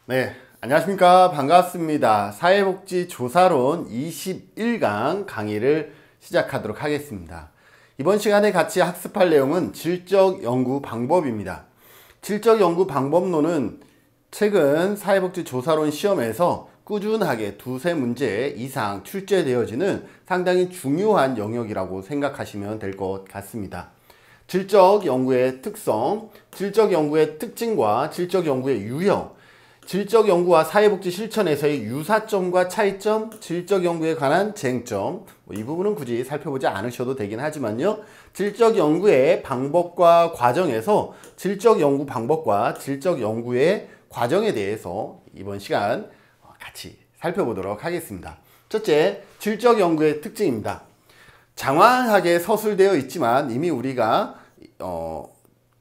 네, 안녕하십니까. 반갑습니다. 사회복지조사론 21강 강의를 시작하도록 하겠습니다. 이번 시간에 같이 학습할 내용은 질적 연구 방법입니다. 질적 연구 방법론은 최근 사회복지조사론 시험에서 꾸준하게 두세 문제 이상 출제되어지는 상당히 중요한 영역이라고 생각하시면 될 것 같습니다. 질적 연구의 특성, 질적 연구의 특징과 질적 연구의 유형, 질적 연구와 사회복지 실천에서의 유사점과 차이점, 질적 연구에 관한 쟁점, 이 부분은 굳이 살펴보지 않으셔도 되긴 하지만요. 질적 연구의 방법과 과정에서 질적 연구 방법과 질적 연구의 과정에 대해서 이번 시간 같이 살펴보도록 하겠습니다. 첫째, 질적 연구의 특징입니다. 장황하게 서술되어 있지만 이미 우리가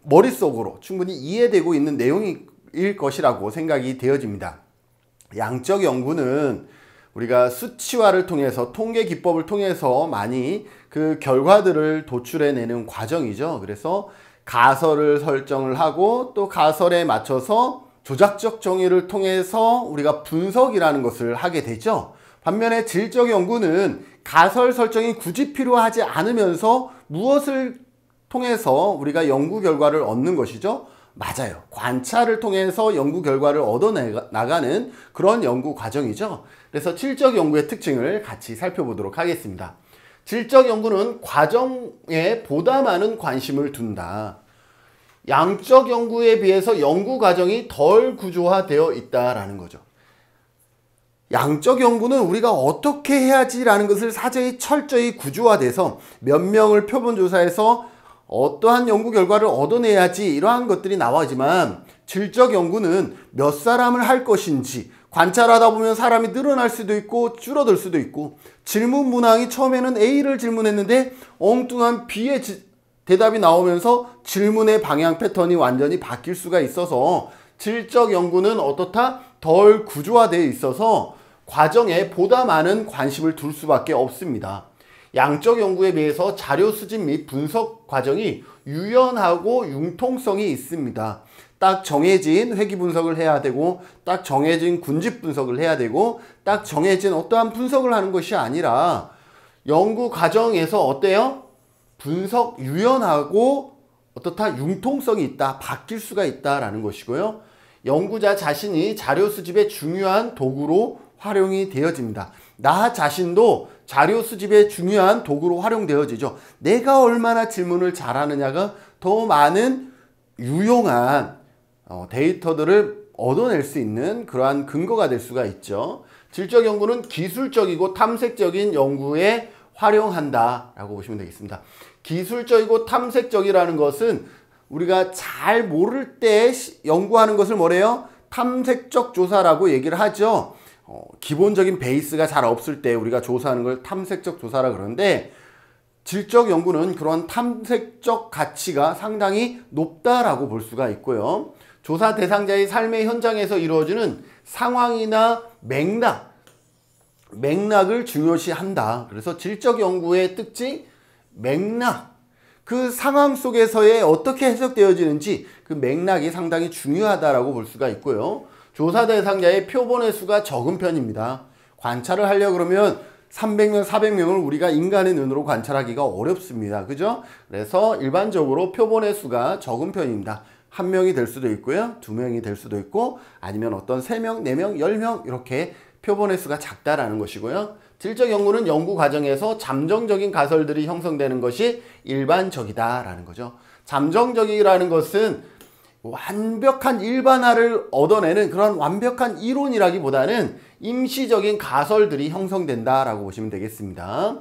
머릿속으로 충분히 이해되고 있는 내용일 것이라고 생각이 되어집니다. 양적 연구는 우리가 수치화를 통해서 통계 기법을 통해서 많이 그 결과들을 도출해내는 과정이죠. 그래서 가설을 설정을 하고 또 가설에 맞춰서 조작적 정의를 통해서 우리가 분석이라는 것을 하게 되죠. 반면에 질적 연구는 가설 설정이 굳이 필요하지 않으면서 무엇을 통해서 우리가 연구 결과를 얻는 것이죠? 맞아요. 관찰을 통해서 연구 결과를 얻어나가는 그런 연구 과정이죠. 그래서 질적 연구의 특징을 같이 살펴보도록 하겠습니다. 질적 연구는 과정에 보다 많은 관심을 둔다. 양적 연구에 비해서 연구 과정이 덜 구조화되어 있다라는 거죠. 양적 연구는 우리가 어떻게 해야지라는 것을 사전에 철저히 구조화돼서 몇 명을 표본조사해서 어떠한 연구 결과를 얻어내야지 이러한 것들이 나오지만 질적 연구는 몇 사람을 할 것인지 관찰하다 보면 사람이 늘어날 수도 있고 줄어들 수도 있고 질문 문항이 처음에는 A를 질문했는데 엉뚱한 B의 대답이 나오면서 질문의 방향 패턴이 완전히 바뀔 수가 있어서 질적 연구는 어떻다? 덜 구조화되어 있어서 과정에 보다 많은 관심을 둘 수밖에 없습니다. 양적 연구에 비해서 자료 수집 및 분석 과정이 유연하고 융통성이 있습니다. 딱 정해진 회귀 분석을 해야 되고 딱 정해진 군집 분석을 해야 되고 딱 정해진 어떠한 분석을 하는 것이 아니라 연구 과정에서 어때요? 분석 유연하고 어떻다? 융통성이 있다. 바뀔 수가 있다라는 것이고요. 연구자 자신이 자료 수집의 중요한 도구로 활용이 되어집니다. 나 자신도 자료 수집의 중요한 도구로 활용되어지죠. 내가 얼마나 질문을 잘하느냐가 더 많은 유용한 데이터들을 얻어낼 수 있는 그러한 근거가 될 수가 있죠. 질적 연구는 기술적이고 탐색적인 연구에 활용한다라고 보시면 되겠습니다. 기술적이고 탐색적이라는 것은 우리가 잘 모를 때 연구하는 것을 뭐래요? 탐색적 조사라고 얘기를 하죠. 기본적인 베이스가 잘 없을 때 우리가 조사하는 걸 탐색적 조사라 그러는데 질적 연구는 그런 탐색적 가치가 상당히 높다라고 볼 수가 있고요. 조사 대상자의 삶의 현장에서 이루어지는 상황이나 맥락을 중요시한다. 그래서 질적 연구의 특징, 맥락, 그 상황 속에서의 어떻게 해석되어지는지 그 맥락이 상당히 중요하다라고 볼 수가 있고요. 조사 대상자의 표본의 수가 적은 편입니다. 관찰을 하려고 그러면 300명, 400명을 우리가 인간의 눈으로 관찰하기가 어렵습니다. 그죠? 그래서 일반적으로 표본의 수가 적은 편입니다. 1명이 될 수도 있고요. 2명이 될 수도 있고 아니면 어떤 3명, 4명, 10명 이렇게 표본의 수가 작다라는 것이고요. 질적 연구는 연구 과정에서 잠정적인 가설들이 형성되는 것이 일반적이다라는 거죠. 잠정적이라는 것은 완벽한 일반화를 얻어내는 그런 완벽한 이론이라기보다는 임시적인 가설들이 형성된다라고 보시면 되겠습니다.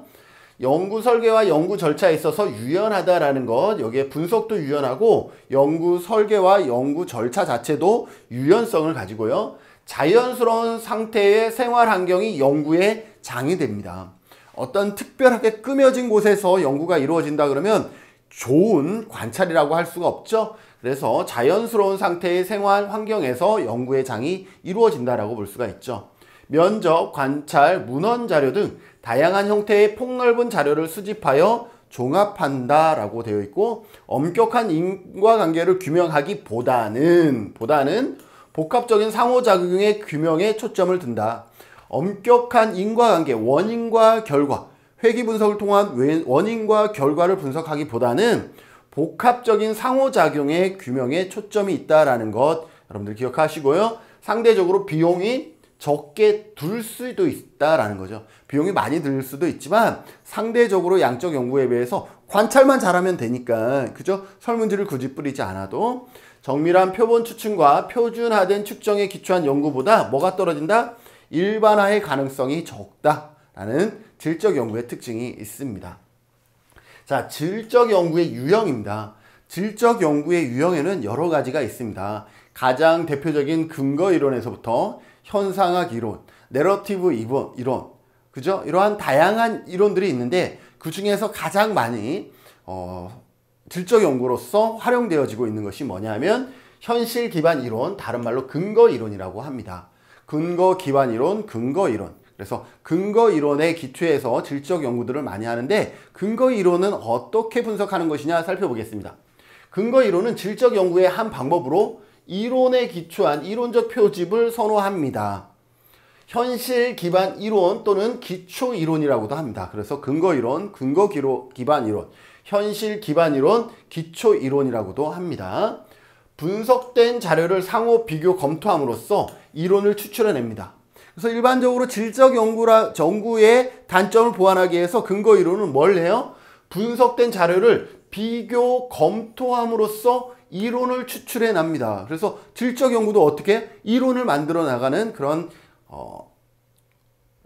연구 설계와 연구 절차에 있어서 유연하다라는 것, 여기에 분석도 유연하고 연구 설계와 연구 절차 자체도 유연성을 가지고요. 자연스러운 상태의 생활 환경이 연구의 장이 됩니다. 어떤 특별하게 꾸며진 곳에서 연구가 이루어진다 그러면 좋은 관찰이라고 할 수가 없죠. 그래서 자연스러운 상태의 생활 환경에서 연구의 장이 이루어진다라고 볼 수가 있죠. 면접, 관찰, 문헌 자료 등 다양한 형태의 폭넓은 자료를 수집하여 종합한다라고 되어 있고 엄격한 인과관계를 규명하기보다는 복합적인 상호작용의 규명에 초점을 둔다. 엄격한 인과관계, 원인과 결과, 회귀 분석을 통한 원인과 결과를 분석하기보다는 복합적인 상호작용의 규명에 초점이 있다라는 것 여러분들 기억하시고요. 상대적으로 비용이 적게 들 수도 있다라는 거죠. 비용이 많이 들 수도 있지만 상대적으로 양적 연구에 비해서 관찰만 잘하면 되니까, 그죠? 설문지를 굳이 뿌리지 않아도 정밀한 표본 추측과 표준화된 측정에 기초한 연구보다 뭐가 떨어진다? 일반화의 가능성이 적다라는 질적 연구의 특징이 있습니다. 자, 질적 연구의 유형입니다. 질적 연구의 유형에는 여러 가지가 있습니다. 가장 대표적인 근거 이론에서부터 현상학 이론, 내러티브 이론, 그죠? 이러한 다양한 이론들이 있는데 그 중에서 가장 많이 질적 연구로서 활용되어지고 있는 것이 뭐냐면 현실 기반 이론, 다른 말로 근거 이론이라고 합니다. 근거 기반 이론, 근거 이론. 그래서 근거 이론에 기초해서 질적 연구들을 많이 하는데 근거 이론은 어떻게 분석하는 것이냐 살펴보겠습니다. 근거 이론은 질적 연구의 한 방법으로 이론에 기초한 이론적 표집을 선호합니다. 현실 기반 이론 또는 기초 이론이라고도 합니다. 그래서 근거 이론, 근거 기반 이론, 현실 기반 이론, 기초 이론이라고도 합니다. 분석된 자료를 상호 비교 검토함으로써 이론을 추출해냅니다. 그래서 일반적으로 질적 연구의 단점을 보완하기 위해서 근거 이론은 뭘 해요? 분석된 자료를 비교 검토함으로써 이론을 추출해냅니다. 그래서 질적 연구도 어떻게 이론을 만들어 나가는 그런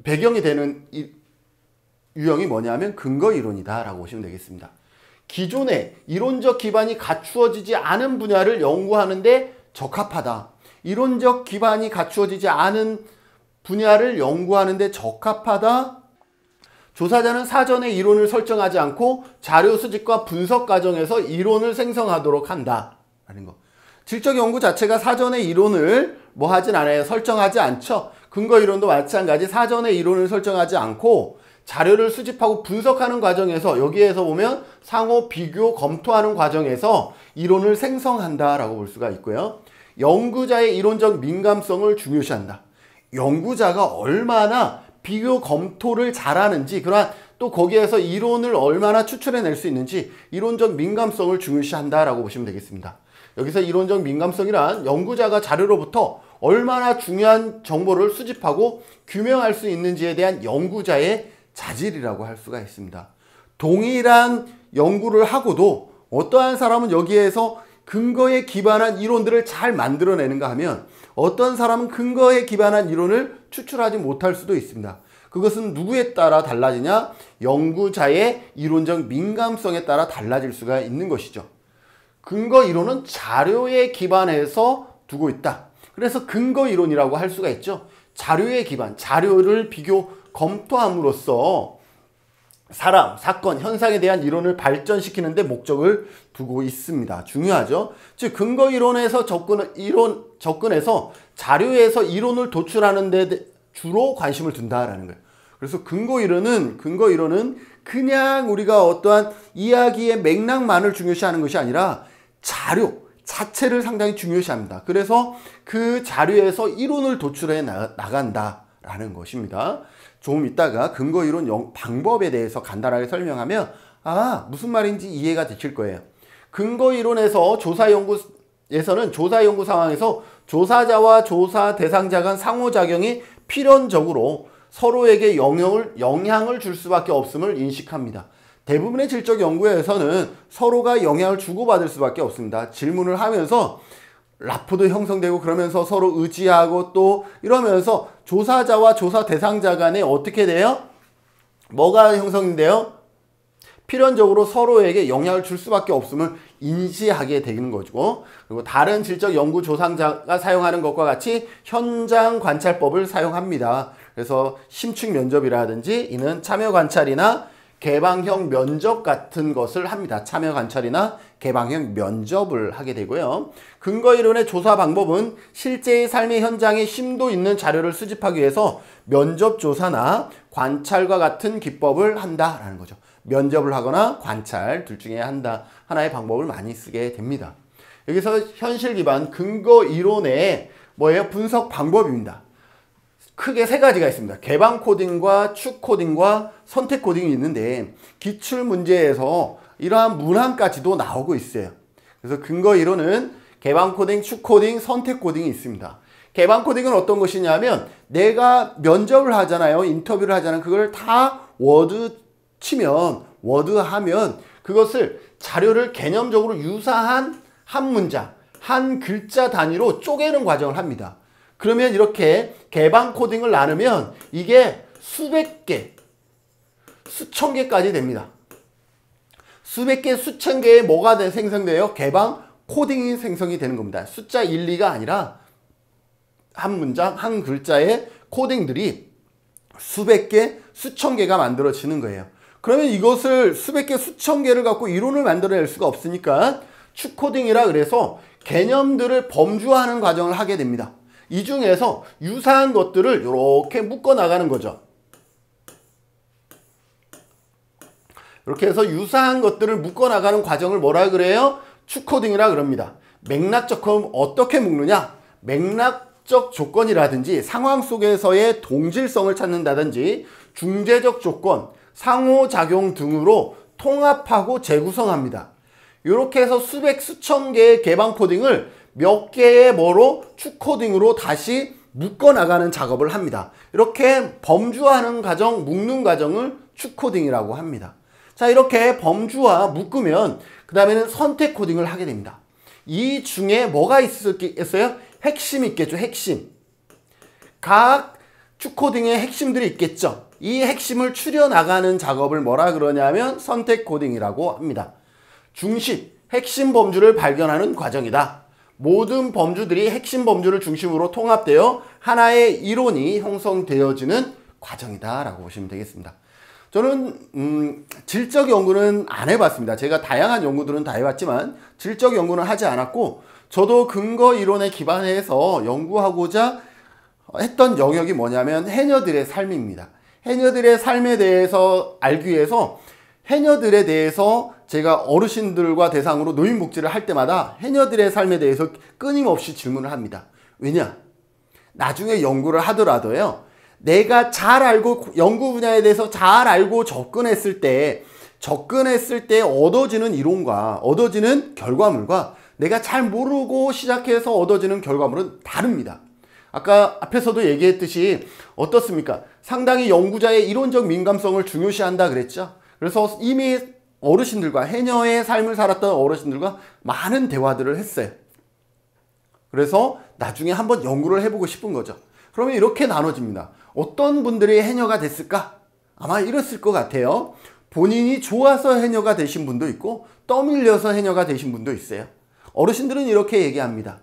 배경이 되는 유형이 뭐냐면 근거 이론이다 라고 보시면 되겠습니다. 기존에 이론적 기반이 갖추어지지 않은 분야를 연구하는데 적합하다. 이론적 기반이 갖추어지지 않은 분야를 연구하는데 적합하다. 조사자는 사전에 이론을 설정하지 않고 자료 수집과 분석 과정에서 이론을 생성하도록 한다 라는 거. 질적 연구 자체가 사전에 이론을 뭐 하진 않아요. 설정하지 않죠. 근거 이론도 마찬가지 사전에 이론을 설정하지 않고 자료를 수집하고 분석하는 과정에서 여기에서 보면 상호 비교 검토하는 과정에서 이론을 생성한다라고 볼 수가 있고요. 연구자의 이론적 민감성을 중요시한다. 연구자가 얼마나 비교 검토를 잘하는지, 그러한 또 거기에서 이론을 얼마나 추출해낼 수 있는지 이론적 민감성을 중요시한다라고 보시면 되겠습니다. 여기서 이론적 민감성이란 연구자가 자료로부터 얼마나 중요한 정보를 수집하고 규명할 수 있는지에 대한 연구자의 자질이라고 할 수가 있습니다. 동일한 연구를 하고도 어떠한 사람은 여기에서 근거에 기반한 이론들을 잘 만들어내는가 하면 어떤 사람은 근거에 기반한 이론을 추출하지 못할 수도 있습니다. 그것은 누구에 따라 달라지냐? 연구자의 이론적 민감성에 따라 달라질 수가 있는 것이죠. 근거 이론은 자료에 기반해서 두고 있다. 그래서 근거 이론이라고 할 수가 있죠. 자료에 기반, 자료를 비교 검토함으로써 사람, 사건, 현상에 대한 이론을 발전시키는 데 목적을 두고 있습니다. 중요하죠. 즉 근거 이론에서 접근해서 자료에서 이론을 도출하는 데 주로 관심을 둔다라는 거예요. 그래서 근거 이론은 그냥 우리가 어떠한 이야기의 맥락만을 중요시하는 것이 아니라 자료 자체를 상당히 중요시합니다. 그래서 그 자료에서 이론을 도출해 나간다라는 것입니다. 조금 이따가 근거 이론 방법에 대해서 간단하게 설명하면 무슨 말인지 이해가 되실 거예요. 근거 이론에서 조사 연구 상황에서 조사자와 조사 대상자 간 상호작용이 필연적으로 서로에게 영향을 줄 수밖에 없음을 인식합니다. 대부분의 질적 연구에서는 서로가 영향을 주고받을 수밖에 없습니다. 질문을 하면서 라포도 형성되고 그러면서 서로 의지하고 또 이러면서 조사자와 조사 대상자 간에 어떻게 돼요? 뭐가 형성돼요? 필연적으로 서로에게 영향을 줄 수밖에 없음을 인지하게 되는 거죠. 그리고 다른 질적 연구 조상자가 사용하는 것과 같이 현장 관찰법을 사용합니다. 그래서 심층 면접이라든지 이는 참여 관찰이나 개방형 면접 같은 것을 합니다. 참여 관찰이나 개방형 면접을 하게 되고요. 근거 이론의 조사 방법은 실제의 삶의 현장에 심도 있는 자료를 수집하기 위해서 면접 조사나 관찰과 같은 기법을 한다라는 거죠. 면접을 하거나 관찰 둘 중에 하나의 방법을 많이 쓰게 됩니다. 여기서 현실 기반 근거 이론의 뭐예요? 분석 방법입니다. 크게 세 가지가 있습니다. 개방 코딩과 축 코딩과 선택 코딩이 있는데 기출 문제에서 이러한 문항까지도 나오고 있어요. 그래서 근거 이론은 개방 코딩, 축 코딩, 선택 코딩이 있습니다. 개방 코딩은 어떤 것이냐면 내가 면접을 하잖아요. 인터뷰를 하잖아요. 그걸 다 워드 치면, 워드 하면 그것을 자료를 개념적으로 유사한 한 문장, 한 글자 단위로 쪼개는 과정을 합니다. 그러면 이렇게 개방 코딩을 나누면 이게 수백 개, 수천 개까지 됩니다. 수백 개, 수천 개의 뭐가 생성돼요? 개방 코딩이 생성이 되는 겁니다. 숫자 1, 2가 아니라 한 문장, 한 글자의 코딩들이 수백 개, 수천 개가 만들어지는 거예요. 그러면 이것을 수백 개, 수천 개를 갖고 이론을 만들어낼 수가 없으니까 축코딩이라 그래서 개념들을 범주화하는 과정을 하게 됩니다. 이 중에서 유사한 것들을 이렇게 묶어 나가는 거죠. 이렇게 해서 유사한 것들을 묶어 나가는 과정을 뭐라 그래요? 축코딩이라 그럽니다. 맥락적, 그럼 어떻게 묶느냐? 맥락적 조건이라든지 상황 속에서의 동질성을 찾는다든지 중재적 조건, 상호작용 등으로 통합하고 재구성합니다. 이렇게 해서 수백, 수천 개의 개방 코딩을 몇 개의 뭐로 축코딩으로 다시 묶어나가는 작업을 합니다. 이렇게 범주화하는 과정, 묶는 과정을 축코딩이라고 합니다. 자, 이렇게 범주화 묶으면 그 다음에는 선택 코딩을 하게 됩니다. 이 중에 뭐가 있겠어요? 핵심이 있겠죠. 핵심. 각 축코딩의 핵심들이 있겠죠. 이 핵심을 추려나가는 작업을 뭐라 그러냐면 선택 코딩이라고 합니다. 중심, 핵심 범주를 발견하는 과정이다. 모든 범주들이 핵심 범주를 중심으로 통합되어 하나의 이론이 형성되어지는 과정이다 라고 보시면 되겠습니다. 저는 질적 연구는 안 해봤습니다. 제가 다양한 연구들은 다 해봤지만 질적 연구는 하지 않았고, 저도 근거 이론에 기반해서 연구하고자 했던 영역이 뭐냐면 해녀들의 삶입니다. 해녀들의 삶에 대해서 알기 위해서 해녀들에 대해서 제가 어르신들과 대상으로 노인복지를 할 때마다 해녀들의 삶에 대해서 끊임없이 질문을 합니다. 왜냐? 나중에 연구를 하더라도요, 내가 잘 알고 연구 분야에 대해서 잘 알고 접근했을 때 얻어지는 이론과 얻어지는 결과물과 내가 잘 모르고 시작해서 얻어지는 결과물은 다릅니다. 아까 앞에서도 얘기했듯이 어떻습니까? 상당히 연구자의 이론적 민감성을 중요시한다 그랬죠. 그래서 이미 어르신들과, 해녀의 삶을 살았던 어르신들과 많은 대화들을 했어요. 그래서 나중에 한번 연구를 해보고 싶은 거죠. 그러면 이렇게 나눠집니다. 어떤 분들이 해녀가 됐을까? 아마 이랬을 것 같아요. 본인이 좋아서 해녀가 되신 분도 있고 떠밀려서 해녀가 되신 분도 있어요. 어르신들은 이렇게 얘기합니다.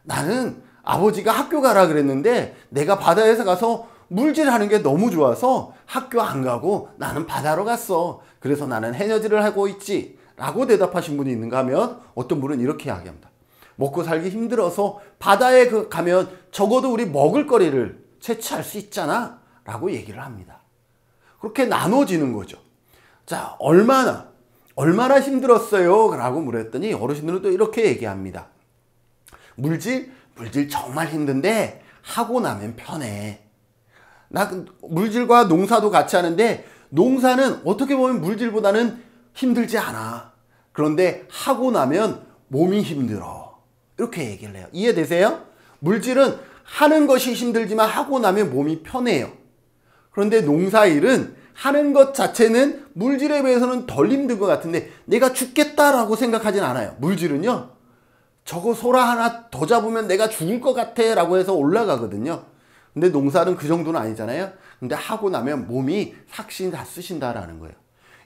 나는 아버지가 학교 가라 그랬는데 내가 바다에서 가서 물질하는 게 너무 좋아서 학교 안 가고 나는 바다로 갔어. 그래서 나는 해녀질을 하고 있지 라고 대답하신 분이 있는가 하면, 어떤 분은 이렇게 이야기합니다. 먹고 살기 힘들어서 바다에 가면 적어도 우리 먹을거리를 채취할 수 있잖아 라고 얘기를 합니다. 그렇게 나눠지는 거죠. 자, 얼마나 힘들었어요? 라고 물었더니 어르신들은 또 이렇게 얘기합니다. 물질 정말 힘든데 하고 나면 편해. 나 물질과 농사도 같이 하는데 농사는 어떻게 보면 물질보다는 힘들지 않아. 그런데 하고 나면 몸이 힘들어. 이렇게 얘기를 해요. 이해되세요? 물질은 하는 것이 힘들지만 하고 나면 몸이 편해요. 그런데 농사일은 하는 것 자체는 물질에 비해서는 덜 힘든 것 같은데 내가 죽겠다라고 생각하진 않아요. 물질은요, 저거 소라 하나 더 잡으면 내가 죽을 것 같아 라고 해서 올라가거든요. 근데 농사는 그 정도는 아니잖아요. 근데 하고 나면 몸이 삭신 다 쓰신다라는 거예요.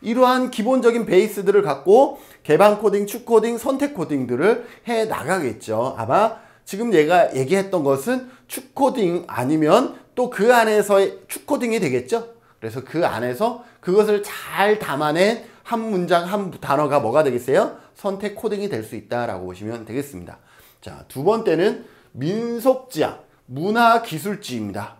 이러한 기본적인 베이스들을 갖고 개방 코딩, 축 코딩, 선택 코딩들을 해 나가겠죠. 아마 지금 내가 얘기했던 것은 축 코딩 아니면 또 그 안에서의 축 코딩이 되겠죠. 그래서 그 안에서 그것을 잘 담아낸 한 문장, 한 단어가 뭐가 되겠어요? 선택 코딩이 될 수 있다라고 보시면 되겠습니다. 자, 두 번째는 민속지학, 문화기술지입니다.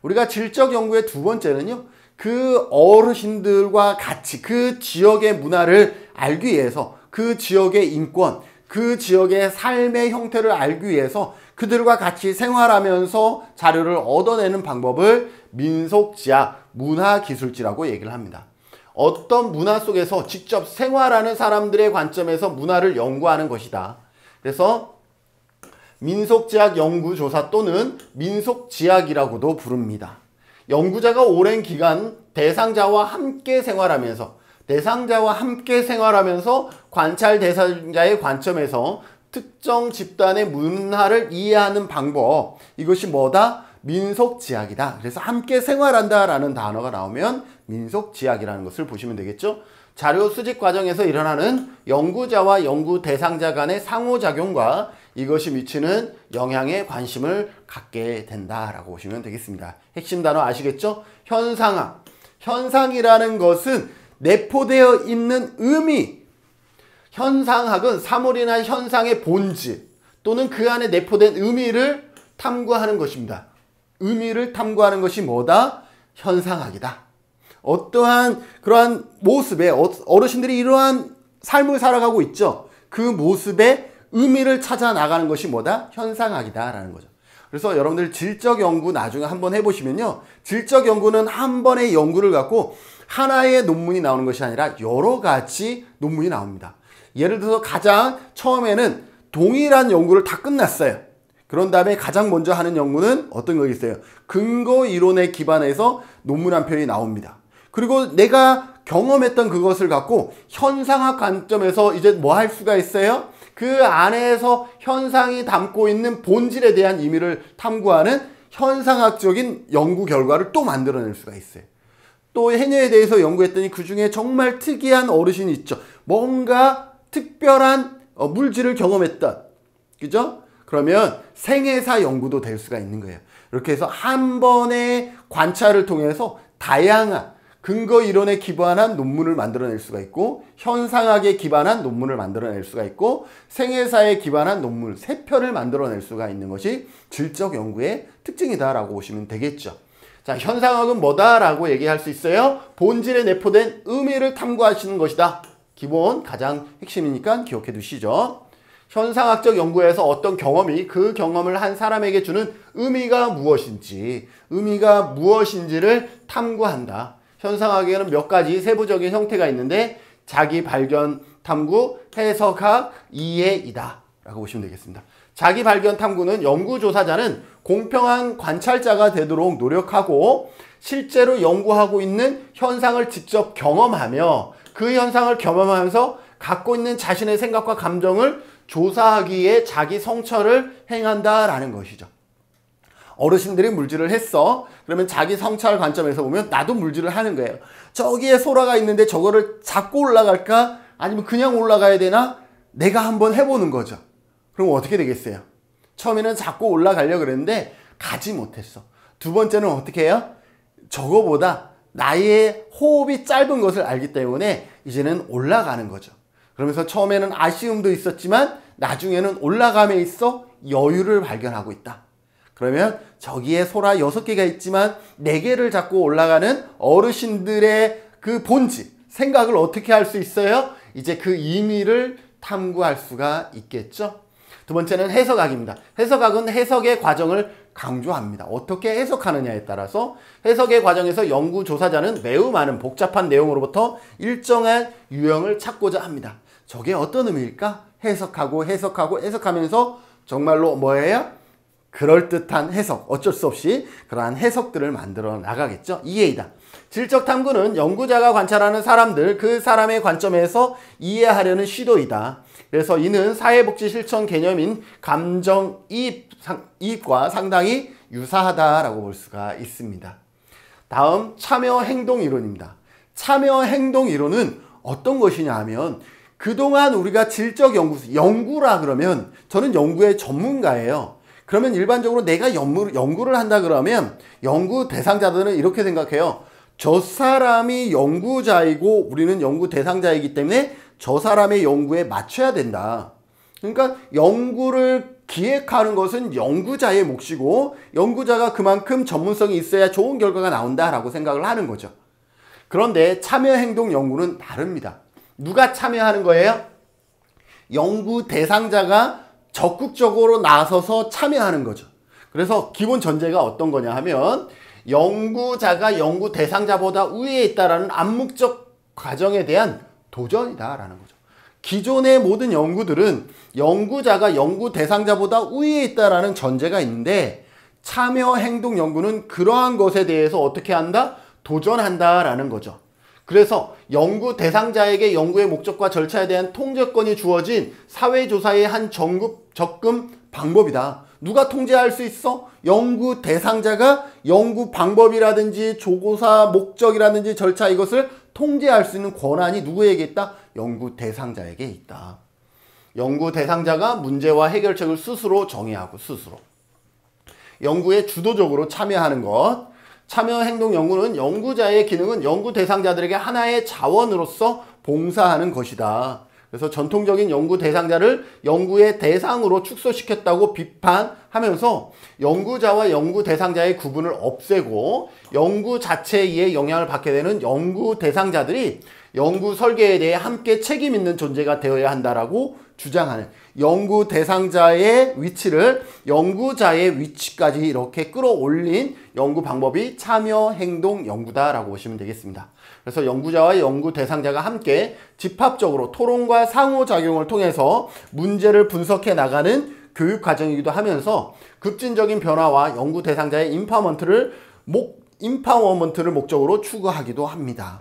우리가 질적 연구의 두 번째는요, 그 어르신들과 같이 그 지역의 문화를 알기 위해서 그 지역의 인권, 그 지역의 삶의 형태를 알기 위해서 그들과 같이 생활하면서 자료를 얻어내는 방법을 민속지학, 문화기술지라고 얘기를 합니다. 어떤 문화 속에서 직접 생활하는 사람들의 관점에서 문화를 연구하는 것이다. 그래서 민속지학 연구조사 또는 민속지학이라고도 부릅니다. 연구자가 오랜 기간 대상자와 함께 생활하면서 관찰 대상자의 관점에서 특정 집단의 문화를 이해하는 방법, 이것이 뭐다? 민속지학이다. 그래서 함께 생활한다라는 단어가 나오면 민속지학이라는 것을 보시면 되겠죠. 자료 수집 과정에서 일어나는 연구자와 연구 대상자 간의 상호작용과 이것이 미치는 영향에 관심을 갖게 된다라고 보시면 되겠습니다. 핵심 단어 아시겠죠? 현상학. 현상이라는 것은 내포되어 있는 의미. 현상학은 사물이나 현상의 본질 또는 그 안에 내포된 의미를 탐구하는 것입니다. 의미를 탐구하는 것이 뭐다? 현상학이다. 어떠한 그러한 모습에 어르신들이 이러한 삶을 살아가고 있죠. 그 모습에 의미를 찾아 나가는 것이 뭐다? 현상학이다라는 거죠. 그래서 여러분들 질적 연구 나중에 한번 해보시면요. 질적 연구는 한 번의 연구를 갖고 하나의 논문이 나오는 것이 아니라 여러 가지 논문이 나옵니다. 예를 들어서 가장 처음에는 동일한 연구를 다 끝났어요. 그런 다음에 가장 먼저 하는 연구는 어떤 거 있어요? 근거 이론에 기반해서 논문 한 편이 나옵니다. 그리고 내가 경험했던 그것을 갖고 현상학 관점에서 이제 뭐 할 수가 있어요? 그 안에서 현상이 담고 있는 본질에 대한 의미를 탐구하는 현상학적인 연구 결과를 또 만들어낼 수가 있어요. 또 해녀에 대해서 연구했더니 그 중에 정말 특이한 어르신이 있죠. 뭔가 특별한 물질을 경험했던, 그죠? 그러면 생애사 연구도 될 수가 있는 거예요. 이렇게 해서 한 번의 관찰을 통해서 다양한 근거 이론에 기반한 논문을 만들어낼 수가 있고, 현상학에 기반한 논문을 만들어낼 수가 있고, 생애사에 기반한 논문 3편을 만들어낼 수가 있는 것이 질적 연구의 특징이다라고 보시면 되겠죠. 자, 현상학은 뭐다라고 얘기할 수 있어요? 본질에 내포된 의미를 탐구하시는 것이다. 기본 가장 핵심이니까 기억해 두시죠. 현상학적 연구에서 어떤 경험이 그 경험을 한 사람에게 주는 의미가 무엇인지를 탐구한다. 현상학에는 몇 가지 세부적인 형태가 있는데 자기 발견 탐구, 해석학, 이해이다 라고 보시면 되겠습니다. 자기 발견 탐구는 연구조사자는 공평한 관찰자가 되도록 노력하고 실제로 연구하고 있는 현상을 직접 경험하며 그 현상을 경험하면서 갖고 있는 자신의 생각과 감정을 조사하기 위해 자기 성찰을 행한다라는 것이죠. 어르신들이 물질을 했어. 그러면 자기 성찰 관점에서 보면 나도 물질을 하는 거예요. 저기에 소라가 있는데 저거를 잡고 올라갈까? 아니면 그냥 올라가야 되나? 내가 한번 해보는 거죠. 그럼 어떻게 되겠어요? 처음에는 잡고 올라가려고 그랬는데 가지 못했어. 두 번째는 어떻게 해요? 저거보다 나의 호흡이 짧은 것을 알기 때문에 이제는 올라가는 거죠. 그러면서 처음에는 아쉬움도 있었지만 나중에는 올라감에 있어 여유를 발견하고 있다. 그러면 저기에 소라 6개가 있지만 4개를 잡고 올라가는 어르신들의 그 본질, 생각을 어떻게 할 수 있어요? 이제 그 의미를 탐구할 수가 있겠죠. 두 번째는 해석학입니다. 해석학은 해석의 과정을 강조합니다. 어떻게 해석하느냐에 따라서 해석의 과정에서 연구조사자는 매우 많은 복잡한 내용으로부터 일정한 유형을 찾고자 합니다. 저게 어떤 의미일까? 해석하면서 정말로 뭐예요? 그럴듯한 해석, 어쩔 수 없이 그러한 해석들을 만들어 나가겠죠. 이해이다. 질적 탐구는 연구자가 관찰하는 사람들, 그 사람의 관점에서 이해하려는 시도이다. 그래서 이는 사회복지 실천 개념인 감정이입과 상당히 유사하다라고 볼 수가 있습니다. 다음 참여행동이론입니다. 참여행동이론은 어떤 것이냐 하면 그동안 우리가 질적 연구라 그러면 저는 연구의 전문가예요. 그러면 일반적으로 내가 연구를 한다 그러면 연구 대상자들은 이렇게 생각해요. 저 사람이 연구자이고 우리는 연구 대상자이기 때문에 저 사람의 연구에 맞춰야 된다. 그러니까 연구를 기획하는 것은 연구자의 몫이고 연구자가 그만큼 전문성이 있어야 좋은 결과가 나온다라고 생각을 하는 거죠. 그런데 참여행동 연구는 다릅니다. 누가 참여하는 거예요? 연구 대상자가 적극적으로 나서서 참여하는 거죠. 그래서 기본 전제가 어떤 거냐 하면 연구자가 연구 대상자보다 우위에 있다라는 암묵적 과정에 대한 도전이다라는 거죠. 기존의 모든 연구들은 연구자가 연구 대상자보다 우위에 있다라는 전제가 있는데 참여 행동 연구는 그러한 것에 대해서 어떻게 한다? 도전한다라는 거죠. 그래서 연구 대상자에게 연구의 목적과 절차에 대한 통제권이 주어진 사회조사의 한 접근 방법이다. 누가 통제할 수 있어? 연구 대상자가 연구 방법이라든지 조사 목적이라든지 절차 이것을 통제할 수 있는 권한이 누구에게 있다? 연구 대상자에게 있다. 연구 대상자가 문제와 해결책을 스스로 정의하고 스스로 연구에 주도적으로 참여하는 것. 참여 행동 연구는 연구자의 기능은 연구 대상자들에게 하나의 자원으로서 봉사하는 것이다. 그래서 전통적인 연구 대상자를 연구의 대상으로 축소시켰다고 비판하면서 연구자와 연구 대상자의 구분을 없애고 연구 자체에 의해 영향을 받게 되는 연구 대상자들이 연구 설계에 대해 함께 책임 있는 존재가 되어야 한다라고 주장하는 연구 대상자의 위치를 연구자의 위치까지 이렇게 끌어올린 연구 방법이 참여 행동 연구다라고 보시면 되겠습니다. 그래서 연구자와 연구 대상자가 함께 집합적으로 토론과 상호작용을 통해서 문제를 분석해 나가는 교육 과정이기도 하면서 급진적인 변화와 연구 대상자의 임파워먼트를 목적으로 추구하기도 합니다.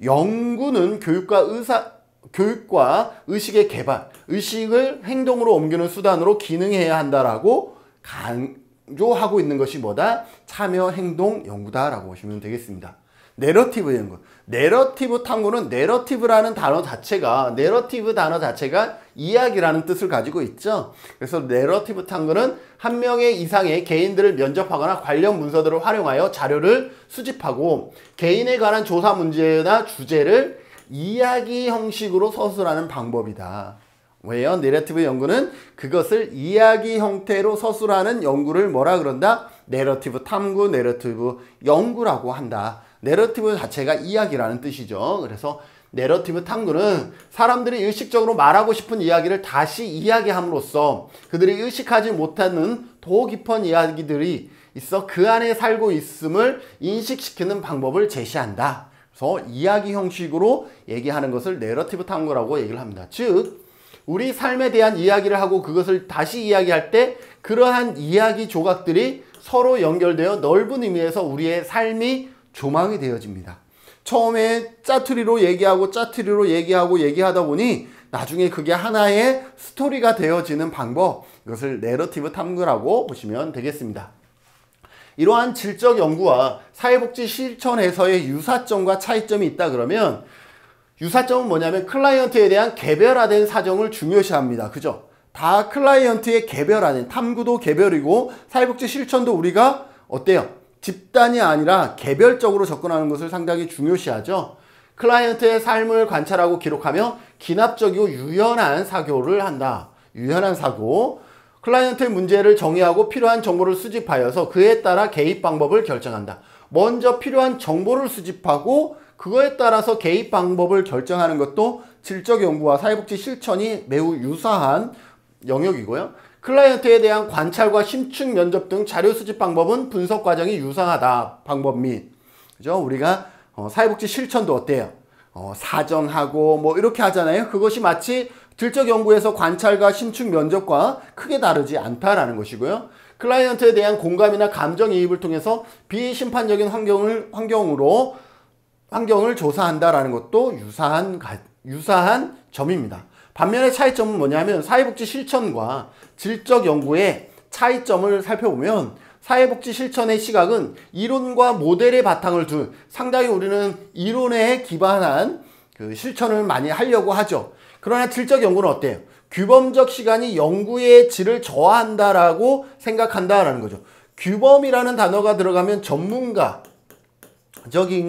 연구는 교육과 의식의 개발, 의식을 행동으로 옮기는 수단으로 기능해야 한다라고 강조하고 있는 것이 뭐다? 참여 행동 연구다라고 보시면 되겠습니다. 내러티브 연구. 내러티브 탐구는 내러티브라는 단어 자체가 이야기라는 뜻을 가지고 있죠. 그래서 내러티브 탐구는 한 명의 이상의 개인들을 면접하거나 관련 문서들을 활용하여 자료를 수집하고 개인에 관한 조사 문제나 주제를 이야기 형식으로 서술하는 방법이다. 왜요? 내러티브 연구는 그것을 이야기 형태로 서술하는 연구를 뭐라 그런다? 내러티브 탐구, 내러티브 연구라고 한다. 내러티브 자체가 이야기라는 뜻이죠. 그래서 내러티브 탐구는 사람들이 의식적으로 말하고 싶은 이야기를 다시 이야기함으로써 그들이 의식하지 못하는 더 깊은 이야기들이 있어 그 안에 살고 있음을 인식시키는 방법을 제시한다. 그래서 이야기 형식으로 얘기하는 것을 내러티브 탐구라고 얘기를 합니다. 즉 우리 삶에 대한 이야기를 하고 그것을 다시 이야기할 때 그러한 이야기 조각들이 서로 연결되어 넓은 의미에서 우리의 삶이 조망이 되어집니다. 처음에 짜투리로 얘기하다 보니 나중에 그게 하나의 스토리가 되어지는 방법, 이것을 내러티브 탐구라고 보시면 되겠습니다. 이러한 질적 연구와 사회복지 실천에서의 유사점과 차이점이 있다 그러면 유사점은 뭐냐면 클라이언트에 대한 개별화된 사정을 중요시합니다. 그죠? 다 클라이언트의 개별화된 탐구도 개별이고 사회복지 실천도 우리가 어때요? 집단이 아니라 개별적으로 접근하는 것을 상당히 중요시하죠. 클라이언트의 삶을 관찰하고 기록하며 기납적이고 유연한 사고를 한다. 유연한 사고. 클라이언트의 문제를 정의하고 필요한 정보를 수집하여서 그에 따라 개입 방법을 결정한다. 먼저 필요한 정보를 수집하고 그거에 따라서 개입 방법을 결정하는 것도 질적 연구와 사회복지 실천이 매우 유사한 영역이고요. 클라이언트에 대한 관찰과 심층 면접 등 자료 수집 방법은 분석 과정이 유사하다. 방법 및 그죠? 우리가 사회복지 실천도 어때요? 사정하고 뭐 이렇게 하잖아요. 그것이 마치 질적 연구에서 관찰과 심층 면접과 크게 다르지 않다라는 것이고요. 클라이언트에 대한 공감이나 감정이입을 통해서 비심판적인 환경을 조사한다라는 것도 유사한 점입니다. 반면에 차이점은 뭐냐면 사회복지 실천과 질적 연구의 차이점을 살펴보면 사회복지 실천의 시각은 이론과 모델의 바탕을 둔 상당히 우리는 이론에 기반한 그 실천을 많이 하려고 하죠. 그러나 질적 연구는 어때요? 규범적 시간이 연구의 질을 저하한다라고 생각한다라는 거죠. 규범이라는 단어가 들어가면 전문가적인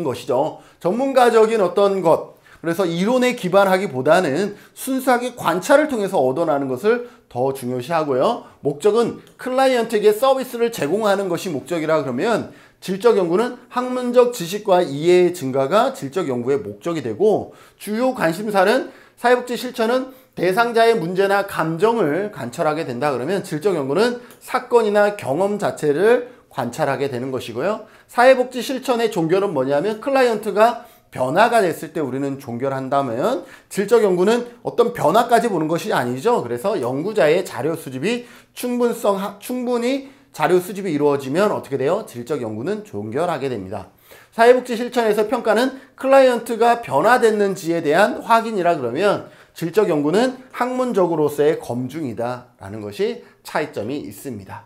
것이죠. 전문가적인 어떤 것. 그래서 이론에 기반하기보다는 순수하게 관찰을 통해서 얻어나는 것을 더 중요시하고요. 목적은 클라이언트에게 서비스를 제공하는 것이 목적이라 그러면 질적 연구는 학문적 지식과 이해의 증가가 질적 연구의 목적이 되고 주요 관심사는 사회복지 실천은 대상자의 문제나 감정을 관찰하게 된다 그러면 질적 연구는 사건이나 경험 자체를 관찰하게 되는 것이고요. 사회복지 실천의 종결은 뭐냐면 클라이언트가 변화가 됐을 때 우리는 종결한다면 질적 연구는 어떤 변화까지 보는 것이 아니죠. 그래서 연구자의 자료 수집이 충분히 자료 수집이 이루어지면 어떻게 돼요? 질적 연구는 종결하게 됩니다. 사회복지 실천에서 평가는 클라이언트가 변화됐는지에 대한 확인이라 그러면 질적 연구는 학문적으로서의 검증이다 라는 것이 차이점이 있습니다.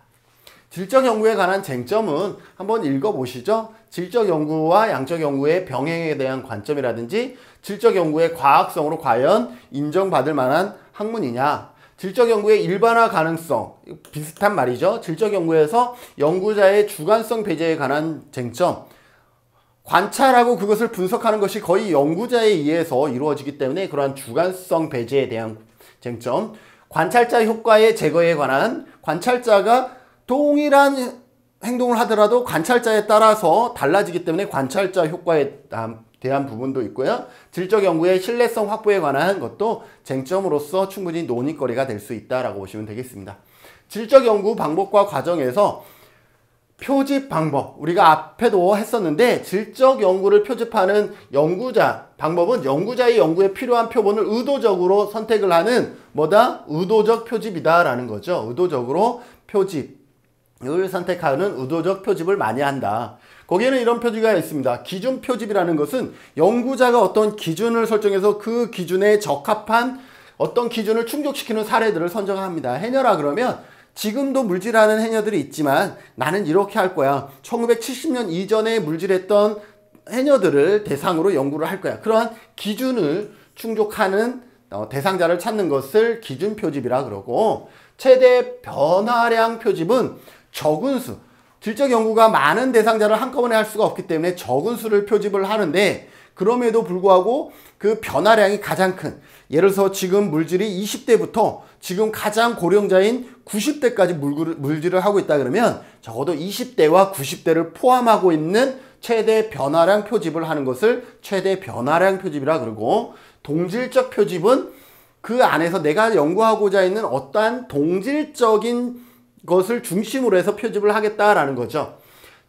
질적 연구에 관한 쟁점은 한번 읽어보시죠. 질적 연구와 양적 연구의 병행에 대한 관점이라든지 질적 연구의 과학성으로 과연 인정받을 만한 학문이냐, 질적 연구의 일반화 가능성, 비슷한 말이죠. 질적 연구에서 연구자의 주관성 배제에 관한 쟁점, 관찰하고 그것을 분석하는 것이 거의 연구자에 의해서 이루어지기 때문에 그러한 주관성 배제에 대한 쟁점, 관찰자 효과의 제거에 관한, 관찰자가 동일한 행동을 하더라도 관찰자에 따라서 달라지기 때문에 관찰자 효과에 대한 부분도 있고요. 질적 연구의 신뢰성 확보에 관한 것도 쟁점으로서 충분히 논의거리가 될 수 있다라고 보시면 되겠습니다. 질적 연구 방법과 과정에서 표집 방법, 우리가 앞에도 했었는데 질적 연구를 표집하는 연구자 방법은 연구자의 연구에 필요한 표본을 의도적으로 선택을 하는 뭐다? 의도적 표집이다 라는 거죠. 의도적으로 표집을 선택하는 의도적 표집을 많이 한다. 거기에는 이런 표지가 있습니다. 기준 표집이라는 것은 연구자가 어떤 기준을 설정해서 그 기준에 적합한 어떤 기준을 충족시키는 사례들을 선정합니다. 해녀라 그러면 지금도 물질하는 해녀들이 있지만 나는 이렇게 할 거야. 1970년 이전에 물질했던 해녀들을 대상으로 연구를 할 거야. 그러한 기준을 충족하는 대상자를 찾는 것을 기준 표집이라 그러고, 최대 변화량 표집은 적은 수, 질적 연구가 많은 대상자를 한꺼번에 할 수가 없기 때문에 적은 수를 표집을 하는데, 그럼에도 불구하고 그 변화량이 가장 큰, 예를 들어서 지금 물질이 20대부터 지금 가장 고령자인 90대까지 물질을 하고 있다 그러면 적어도 20대와 90대를 포함하고 있는 최대 변화량 표집을 하는 것을 최대 변화량 표집이라 그러고, 동질적 표집은 그 안에서 내가 연구하고자 있는 어떠한 동질적인 것을 중심으로 해서 표집을 하겠다라는 거죠.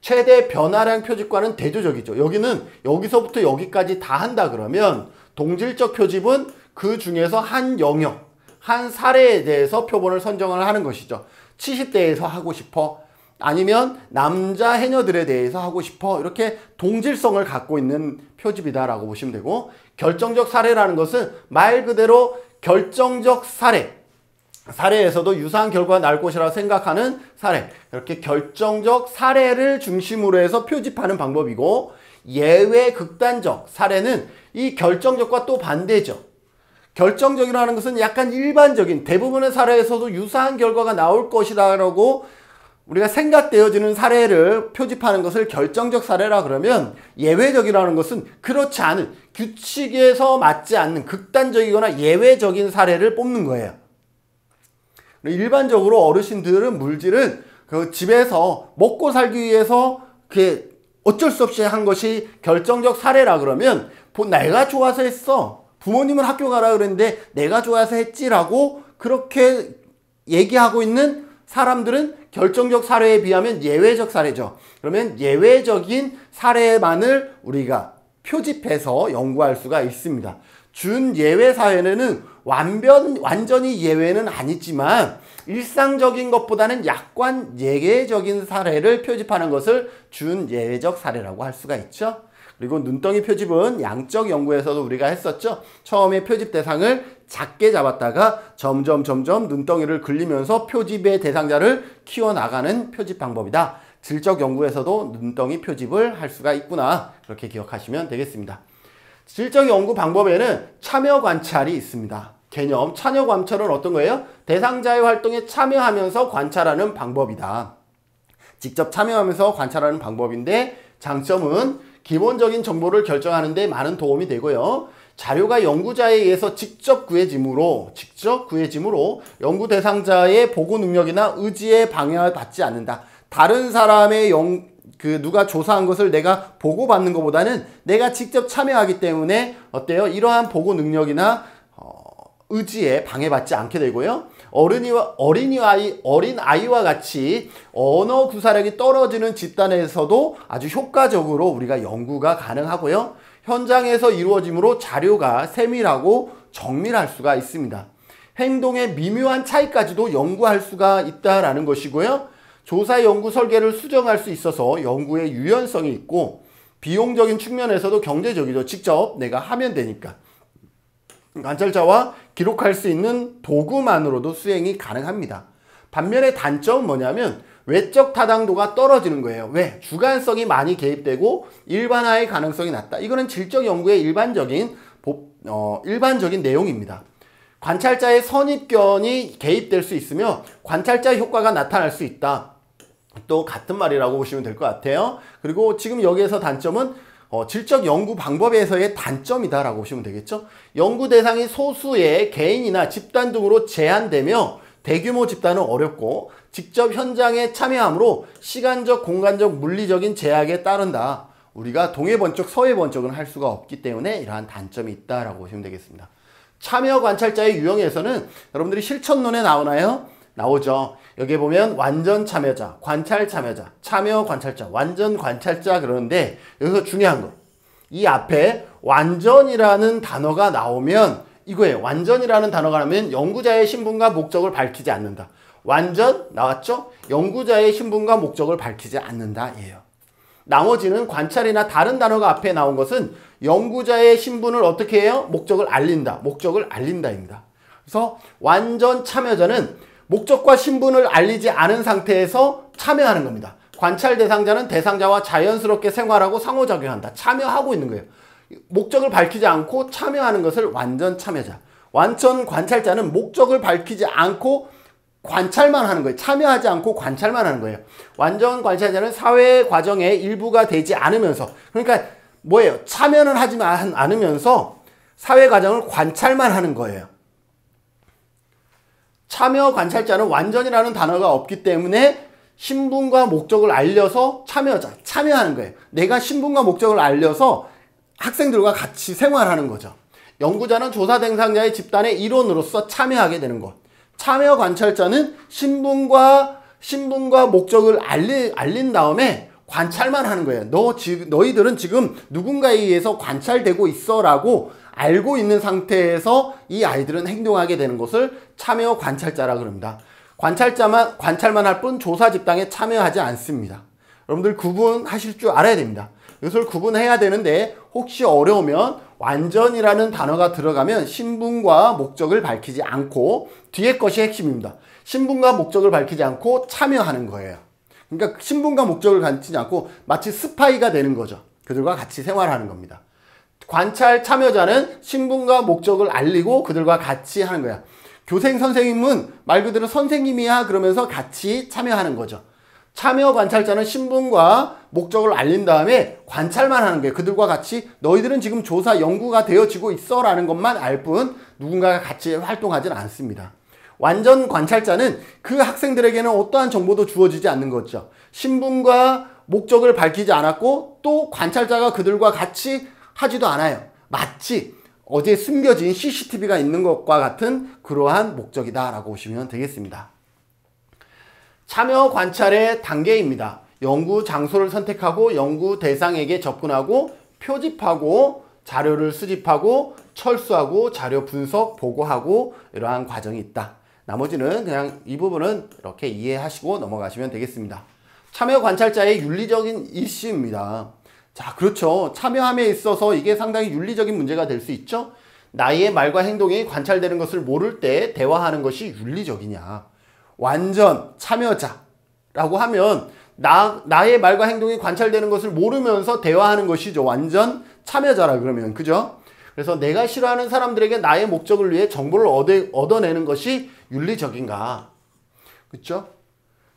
최대 변화량 표집과는 대조적이죠. 여기는 여기서부터 여기까지 다 한다 그러면 동질적 표집은 그 중에서 한 영역, 한 사례에 대해서 표본을 선정을 하는 것이죠. 70대에서 하고 싶어, 아니면 남자 해녀들에 대해서 하고 싶어, 이렇게 동질성을 갖고 있는 표집이다라고 보시면 되고, 결정적 사례라는 것은 말 그대로 결정적 사례에서도 유사한 결과가 날 것이라고 생각하는 사례, 이렇게 결정적 사례를 중심으로 해서 표집하는 방법이고, 예외 극단적 사례는 이 결정적과 또 반대죠. 결정적이라는 것은 약간 일반적인 대부분의 사례에서도 유사한 결과가 나올 것이라고 우리가 생각되어지는 사례를 표집하는 것을 결정적 사례라 그러면, 예외적이라는 것은 그렇지 않은, 규칙에서 맞지 않는 극단적이거나 예외적인 사례를 뽑는 거예요. 일반적으로 어르신들은 물질은 그 집에서 먹고 살기 위해서 그게 어쩔 수 없이 한 것이 결정적 사례라 그러면, 내가 좋아서 했어, 부모님은 학교 가라 그랬는데 내가 좋아서 했지라고 그렇게 얘기하고 있는 사람들은 결정적 사례에 비하면 예외적 사례죠. 그러면 예외적인 사례만을 우리가 표집해서 연구할 수가 있습니다. 준예외 사례는 완전히 예외는 아니지만 일상적인 것보다는 약간 예외적인 사례를 표집하는 것을 준예외적 사례라고 할 수가 있죠. 그리고 눈덩이 표집은 양적 연구에서도 우리가 했었죠. 처음에 표집 대상을 작게 잡았다가 점점 눈덩이를 굴리면서 표집의 대상자를 키워나가는 표집 방법이다. 질적 연구에서도 눈덩이 표집을 할 수가 있구나. 그렇게 기억하시면 되겠습니다. 질적 연구 방법에는 참여 관찰이 있습니다. 개념, 참여 관찰은 어떤 거예요? 대상자의 활동에 참여하면서 관찰하는 방법이다. 직접 참여하면서 관찰하는 방법인데, 장점은 기본적인 정보를 결정하는 데 많은 도움이 되고요. 자료가 연구자에 의해서 직접 구해지므로 연구 대상자의 보고 능력이나 의지에 방해를 받지 않는다. 다른 사람의 누가 조사한 것을 내가 보고받는 것보다는 내가 직접 참여하기 때문에 어때요? 이러한 보고 능력이나 의지에 방해받지 않게 되고요. 어린 아이와 같이 언어 구사력이 떨어지는 집단에서도 아주 효과적으로 우리가 연구가 가능하고요. 현장에서 이루어지므로 자료가 세밀하고 정밀할 수가 있습니다. 행동의 미묘한 차이까지도 연구할 수가 있다라는 것이고요. 조사 연구 설계를 수정할 수 있어서 연구의 유연성이 있고 비용적인 측면에서도 경제적이죠. 직접 내가 하면 되니까. 관찰자와 기록할 수 있는 도구만으로도 수행이 가능합니다. 반면에 단점은 뭐냐면 외적 타당도가 떨어지는 거예요. 왜? 주관성이 많이 개입되고 일반화의 가능성이 낮다. 이거는 질적 연구의 일반적인 내용입니다. 관찰자의 선입견이 개입될 수 있으며 관찰자 효과가 나타날 수 있다. 또 같은 말이라고 보시면 될 것 같아요. 그리고 지금 여기에서 단점은 질적 연구 방법에서의 단점이다라고 보시면 되겠죠. 연구 대상이 소수의 개인이나 집단 등으로 제한되며 대규모 집단은 어렵고 직접 현장에 참여하므로 시간적, 공간적, 물리적인 제약에 따른다. 우리가 동해 번쩍, 서해 번쩍은 할 수가 없기 때문에 이러한 단점이 있다라고 보시면 되겠습니다. 참여 관찰자의 유형에서는 여러분들이 실천론에 나오나요? 나오죠. 여기 보면 완전 참여자, 관찰 참여자, 참여 관찰자, 완전 관찰자 그러는데 여기서 중요한 거. 이 앞에 완전이라는 단어가 나오면 이거예요. 완전이라는 단어가 나오면 연구자의 신분과 목적을 밝히지 않는다. 완전 나왔죠? 연구자의 신분과 목적을 밝히지 않는다. 예요. 나머지는 관찰이나 다른 단어가 앞에 나온 것은 연구자의 신분을 어떻게 해요? 목적을 알린다. 목적을 알린다입니다. 그래서 완전 참여자는 목적과 신분을 알리지 않은 상태에서 참여하는 겁니다. 관찰 대상자는 대상자와 자연스럽게 생활하고 상호작용한다. 참여하고 있는 거예요. 목적을 밝히지 않고 참여하는 것을 완전 참여자. 완전 관찰자는 목적을 밝히지 않고 관찰만 하는 거예요. 참여하지 않고 관찰만 하는 거예요. 완전 관찰자는 사회 과정의 일부가 되지 않으면서, 그러니까 뭐예요? 참여는 하지 않으면서 사회 과정을 관찰만 하는 거예요. 참여 관찰자는 완전이라는 단어가 없기 때문에 신분과 목적을 알려서 참여하는 거예요. 내가 신분과 목적을 알려서 학생들과 같이 생활하는 거죠. 연구자는 조사 대상자의 집단의 일원으로서 참여하게 되는 것. 참여 관찰자는 신분과 목적을 알린 다음에 관찰만 하는 거예요. 너희들은 지금 누군가에 의해서 관찰되고 있어 라고 알고 있는 상태에서 이 아이들은 행동하게 되는 것을 참여 관찰자라 그럽니다. 관찰만 할 뿐 조사 집단에 참여하지 않습니다. 여러분들 구분하실 줄 알아야 됩니다. 이것을 구분해야 되는데 혹시 어려우면 완전이라는 단어가 들어가면 신분과 목적을 밝히지 않고 뒤에 것이 핵심입니다. 신분과 목적을 밝히지 않고 참여하는 거예요. 그러니까 신분과 목적을 밝히지 않고 마치 스파이가 되는 거죠. 그들과 같이 생활하는 겁니다. 관찰 참여자는 신분과 목적을 알리고 그들과 같이 하는 거야. 교생 선생님은 말 그대로 선생님이야 그러면서 같이 참여하는 거죠. 참여 관찰자는 신분과 목적을 알린 다음에 관찰만 하는 거예요. 그들과 같이 너희들은 지금 조사 연구가 되어지고 있어 라는 것만 알 뿐 누군가가 같이 활동하지는 않습니다. 완전 관찰자는 그 학생들에게는 어떠한 정보도 주어지지 않는 거죠. 신분과 목적을 밝히지 않았고 또 관찰자가 그들과 같이 하지도 않아요. 마치 어디에 숨겨진 CCTV가 있는 것과 같은 그러한 목적이다 라고 보시면 되겠습니다. 참여 관찰의 단계입니다. 연구 장소를 선택하고 연구 대상에게 접근하고 표집하고 자료를 수집하고 철수하고 자료 분석, 보고하고 이러한 과정이 있다. 나머지는 그냥 이 부분은 이렇게 이해하시고 넘어가시면 되겠습니다. 참여 관찰자의 윤리적인 이슈입니다. 자, 그렇죠. 참여함에 있어서 이게 상당히 윤리적인 문제가 될 수 있죠. 나의 말과 행동이 관찰되는 것을 모를 때 대화하는 것이 윤리적이냐. 완전 참여자라고 하면 나의 말과 행동이 관찰되는 것을 모르면서 대화하는 것이죠. 완전 참여자라 그러면. 그죠? 그래서 내가 싫어하는 사람들에게 나의 목적을 위해 정보를 얻어내는 것이 윤리적인가. 그렇죠?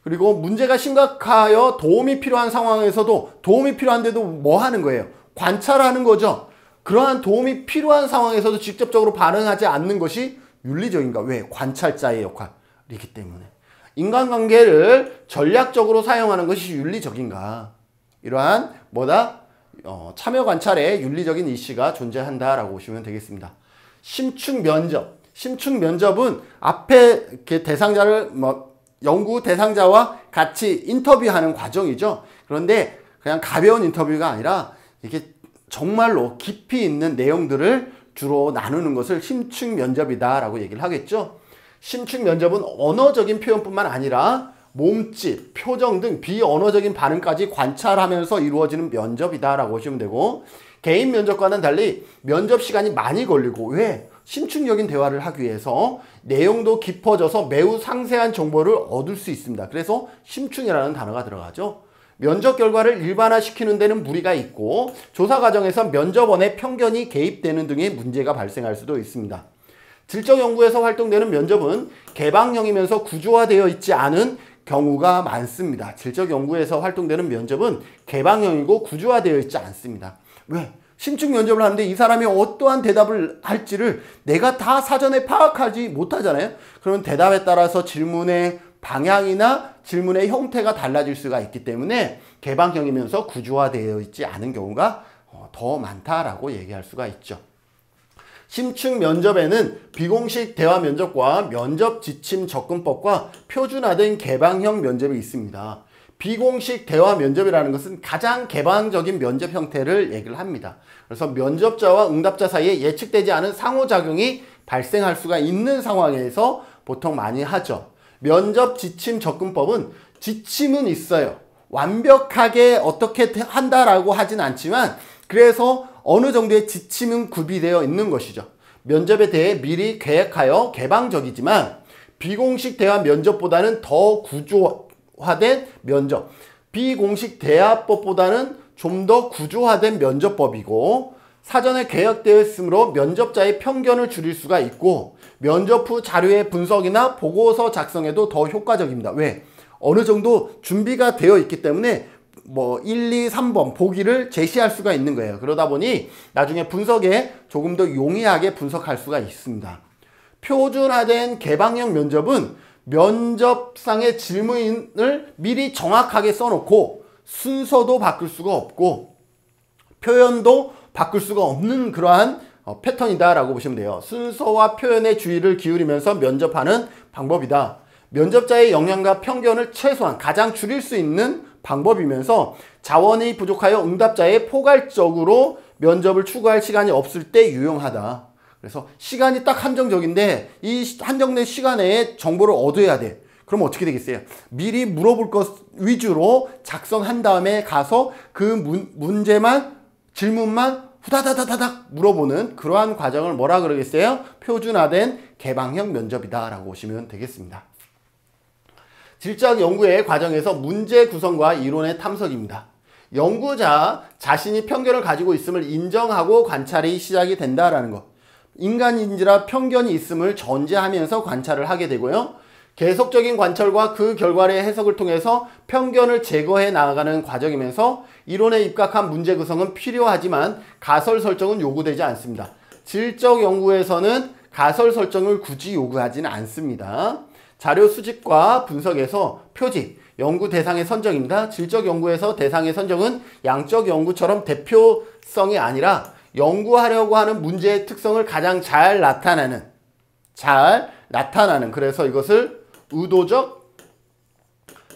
그리고 문제가 심각하여 도움이 필요한 상황에서도 도움이 필요한데도 뭐 하는 거예요? 관찰하는 거죠. 그러한 도움이 필요한 상황에서도 직접적으로 반응하지 않는 것이 윤리적인가? 왜? 관찰자의 역할이기 때문에. 인간관계를 전략적으로 사용하는 것이 윤리적인가? 이러한 참여 관찰에 윤리적인 이슈가 존재한다라고 보시면 되겠습니다. 심층 면접. 심층 면접은 앞에 이렇게 대상자를 연구 대상자와 같이 인터뷰하는 과정이죠. 그런데 그냥 가벼운 인터뷰가 아니라 이게 정말로 깊이 있는 내용들을 주로 나누는 것을 심층 면접이다라고 얘기를 하겠죠. 심층 면접은 언어적인 표현뿐만 아니라 몸짓, 표정 등 비언어적인 반응까지 관찰하면서 이루어지는 면접이다라고 보시면 되고, 개인 면접과는 달리 면접 시간이 많이 걸리고, 왜? 심층적인 대화를 하기 위해서 내용도 깊어져서 매우 상세한 정보를 얻을 수 있습니다. 그래서 심층이라는 단어가 들어가죠. 면접 결과를 일반화시키는 데는 무리가 있고, 조사 과정에서 면접원의 편견이 개입되는 등의 문제가 발생할 수도 있습니다. 질적 연구에서 활동되는 면접은 개방형이면서 구조화되어 있지 않은 경우가 많습니다. 질적 연구에서 활동되는 면접은 개방형이고 구조화되어 있지 않습니다. 왜? 심층 면접을 하는데 이 사람이 어떠한 대답을 할지를 내가 다 사전에 파악하지 못하잖아요. 그러면 대답에 따라서 질문의 방향이나 질문의 형태가 달라질 수가 있기 때문에 개방형이면서 구조화되어 있지 않은 경우가 더 많다라고 얘기할 수가 있죠. 심층 면접에는 비공식 대화 면접과 면접 지침 접근법과 표준화된 개방형 면접이 있습니다. 비공식 대화 면접이라는 것은 가장 개방적인 면접 형태를 얘기를 합니다. 그래서 면접자와 응답자 사이에 예측되지 않은 상호작용이 발생할 수가 있는 상황에서 보통 많이 하죠. 면접 지침 접근법은 지침은 있어요. 완벽하게 어떻게 한다라고 하진 않지만 그래서 어느 정도의 지침은 구비되어 있는 것이죠. 면접에 대해 미리 계획하여 개방적이지만 비공식 대화 면접보다는 더 구조화된 면접, 비공식 대화법보다는 좀 더 구조화된 면접법이고, 사전에 계획되어 있으므로 면접자의 편견을 줄일 수가 있고, 면접 후 자료의 분석이나 보고서 작성에도 더 효과적입니다. 왜? 어느 정도 준비가 되어 있기 때문에 1, 2, 3번 보기를 제시할 수가 있는 거예요. 그러다 보니 나중에 분석에 조금 더 용이하게 분석할 수가 있습니다. 표준화된 개방형 면접은 면접상의 질문을 미리 정확하게 써놓고 순서도 바꿀 수가 없고 표현도 바꿀 수가 없는 그러한 패턴이다라고 보시면 돼요. 순서와 표현에 주의를 기울이면서 면접하는 방법이다. 면접자의 영향과 편견을 최소한 가장 줄일 수 있는 방법이면서 자원이 부족하여 응답자의 포괄적으로 면접을 추구할 시간이 없을 때 유용하다. 그래서 시간이 딱 한정적인데 이 한정된 시간에 정보를 얻어야 돼. 그럼 어떻게 되겠어요? 미리 물어볼 것 위주로 작성한 다음에 가서 그 문제만 질문만 후다다다다닥 물어보는 그러한 과정을 뭐라 그러겠어요? 표준화된 개방형 면접이다 라고 보시면 되겠습니다. 질적 연구의 과정에서 문제 구성과 이론의 탐색입니다. 연구자 자신이 편견을 가지고 있음을 인정하고 관찰이 시작이 된다라는 것. 인간인지라 편견이 있음을 전제하면서 관찰을 하게 되고요. 계속적인 관찰과 그 결과의 해석을 통해서 편견을 제거해 나가는 과정이면서 이론에 입각한 문제 구성은 필요하지만 가설 설정은 요구되지 않습니다. 질적 연구에서는 가설 설정을 굳이 요구하지는 않습니다. 자료 수집과 분석에서 표집, 연구 대상의 선정입니다. 질적 연구에서 대상의 선정은 양적 연구처럼 대표성이 아니라 연구하려고 하는 문제의 특성을 가장 잘 나타내는 그래서 이것을 의도적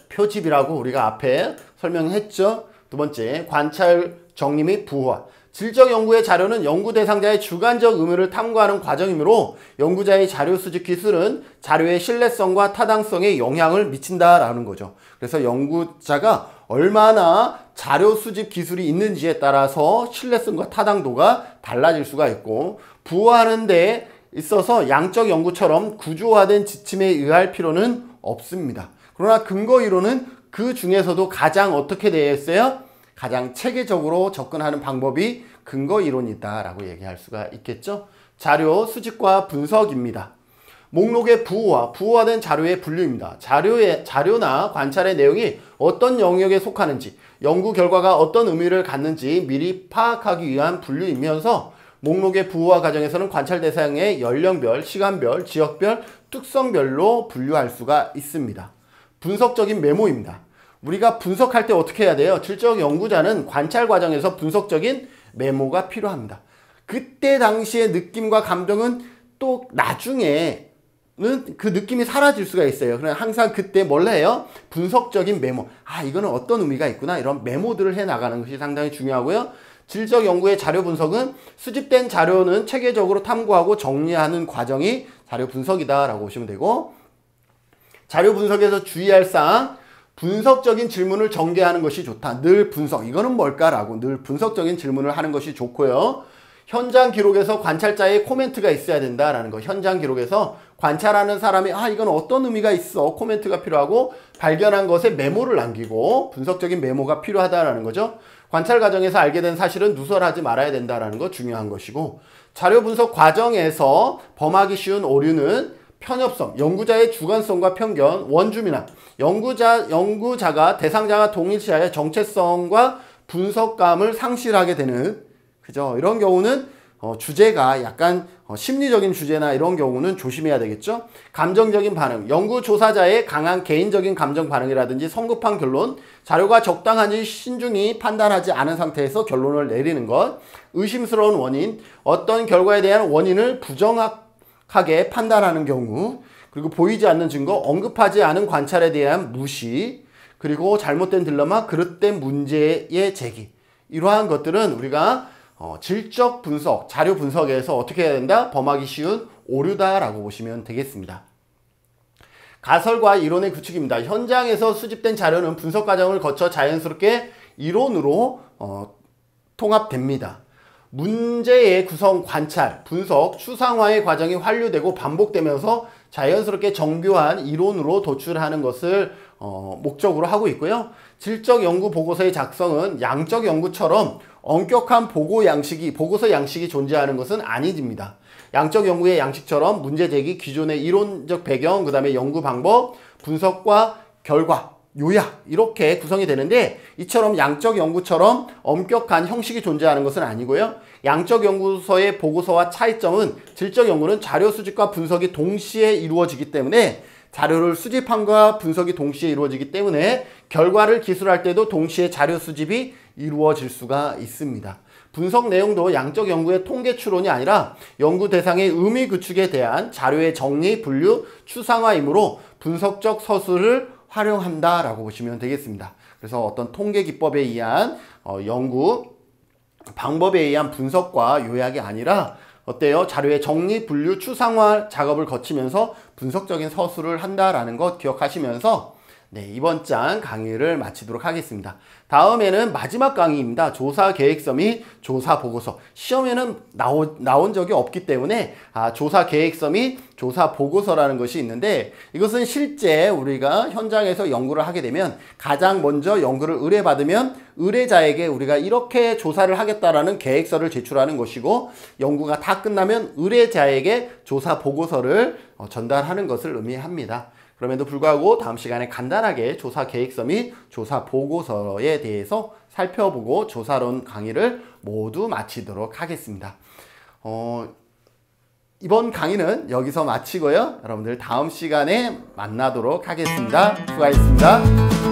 표집이라고 우리가 앞에 설명했죠. 두 번째, 관찰 정리 및 부호화. 질적 연구의 자료는 연구 대상자의 주관적 의무를 탐구하는 과정이므로 연구자의 자료 수집 기술은 자료의 신뢰성과 타당성에 영향을 미친다라는 거죠. 그래서 연구자가 얼마나 자료 수집 기술이 있는지에 따라서 신뢰성과 타당도가 달라질 수가 있고, 부호하는 데 있어서 양적 연구처럼 구조화된 지침에 의할 필요는 없습니다. 그러나 근거 이론은 그 중에서도 가장 어떻게 되어 있어요? 가장 체계적으로 접근하는 방법이 근거 이론이다라고 얘기할 수가 있겠죠. 자료 수집과 분석입니다. 목록의 부호화된 자료의 분류입니다. 자료나 관찰의 내용이 어떤 영역에 속하는지, 연구 결과가 어떤 의미를 갖는지 미리 파악하기 위한 분류이면서 목록의 부호화 과정에서는 관찰 대상의 연령별, 시간별, 지역별, 특성별로 분류할 수가 있습니다. 분석적인 메모입니다. 우리가 분석할 때 어떻게 해야 돼요? 질적 연구자는 관찰 과정에서 분석적인 메모가 필요합니다. 그때 당시의 느낌과 감정은 또 나중에는 그 느낌이 사라질 수가 있어요. 그냥 항상 그때 뭘 해요? 분석적인 메모. 아, 이거는 어떤 의미가 있구나. 이런 메모들을 해 나가는 것이 상당히 중요하고요. 질적 연구의 자료 분석은 수집된 자료는 체계적으로 탐구하고 정리하는 과정이 자료 분석이다라고 보시면 되고, 자료 분석에서 주의할 사항, 분석적인 질문을 전개하는 것이 좋다. 늘 분석. 이거는 뭘까라고 늘 분석적인 질문을 하는 것이 좋고요. 현장 기록에서 관찰자의 코멘트가 있어야 된다라는 거. 현장 기록에서 관찰하는 사람이 이건 어떤 의미가 있어. 코멘트가 필요하고 발견한 것에 메모를 남기고 분석적인 메모가 필요하다라는 거죠. 관찰 과정에서 알게 된 사실은 누설하지 말아야 된다라는 거 중요한 것이고, 자료 분석 과정에서 범하기 쉬운 오류는 편협성, 연구자의 주관성과 편견, 원주민학, 연구자가 대상자가 동일시하여 정체성과 분석감을 상실하게 되는, 그죠? 이런 경우는 주제가 약간 심리적인 주제나 이런 경우는 조심해야 되겠죠? 감정적인 반응, 연구 조사자의 강한 개인적인 감정 반응이라든지 성급한 결론, 자료가 적당한지 신중히 판단하지 않은 상태에서 결론을 내리는 것, 의심스러운 원인, 어떤 결과에 대한 원인을 부정확하게 판단하는 경우, 그리고 보이지 않는 증거, 언급하지 않은 관찰에 대한 무시, 그리고 잘못된 딜레마, 그릇된 문제의 제기, 이러한 것들은 우리가 질적 분석, 자료 분석에서 어떻게 해야 된다? 범하기 쉬운 오류다라고 보시면 되겠습니다. 가설과 이론의 구축입니다. 현장에서 수집된 자료는 분석 과정을 거쳐 자연스럽게 이론으로 통합됩니다. 문제의 구성, 관찰, 분석, 추상화의 과정이 완료되고 반복되면서 자연스럽게 정교한 이론으로 도출하는 것을 목적으로 하고 있고요. 질적 연구 보고서의 작성은 양적 연구처럼 엄격한 보고서 양식이 존재하는 것은 아닙니다. 양적 연구의 양식처럼 문제 제기, 기존의 이론적 배경, 그 다음에 연구 방법, 분석과 결과, 요약, 이렇게 구성이 되는데, 이처럼 양적 연구처럼 엄격한 형식이 존재하는 것은 아니고요. 양적 연구서의 보고서와 차이점은 질적 연구는 자료 수집과 분석이 동시에 이루어지기 때문에, 자료를 수집함과 분석이 동시에 이루어지기 때문에 결과를 기술할 때도 동시에 자료 수집이 이루어질 수가 있습니다. 분석 내용도 양적 연구의 통계 추론이 아니라 연구 대상의 의미 구축에 대한 자료의 정리, 분류, 추상화이므로 분석적 서술을 활용한다라고 보시면 되겠습니다. 그래서 어떤 통계 기법에 의한 연구 방법에 의한 분석과 요약이 아니라 어때요? 자료의 정리, 분류, 추상화 작업을 거치면서 분석적인 서술을 한다라는 것 기억하시면서 이번 장 강의를 마치도록 하겠습니다. 다음에는 마지막 강의입니다. 조사 계획서 및 조사 보고서. 시험에는 나온 적이 없기 때문에 조사 계획서 및 조사 보고서라는 것이 있는데, 이것은 실제 우리가 현장에서 연구를 하게 되면 가장 먼저 연구를 의뢰받으면 의뢰자에게 우리가 이렇게 조사를 하겠다라는 계획서를 제출하는 것이고, 연구가 다 끝나면 의뢰자에게 조사 보고서를 전달하는 것을 의미합니다. 그럼에도 불구하고 다음 시간에 간단하게 조사 계획서 및 조사 보고서에 대해서 살펴보고 조사론 강의를 모두 마치도록 하겠습니다. 이번 강의는 여기서 마치고요. 여러분들 다음 시간에 만나도록 하겠습니다. 수고하셨습니다.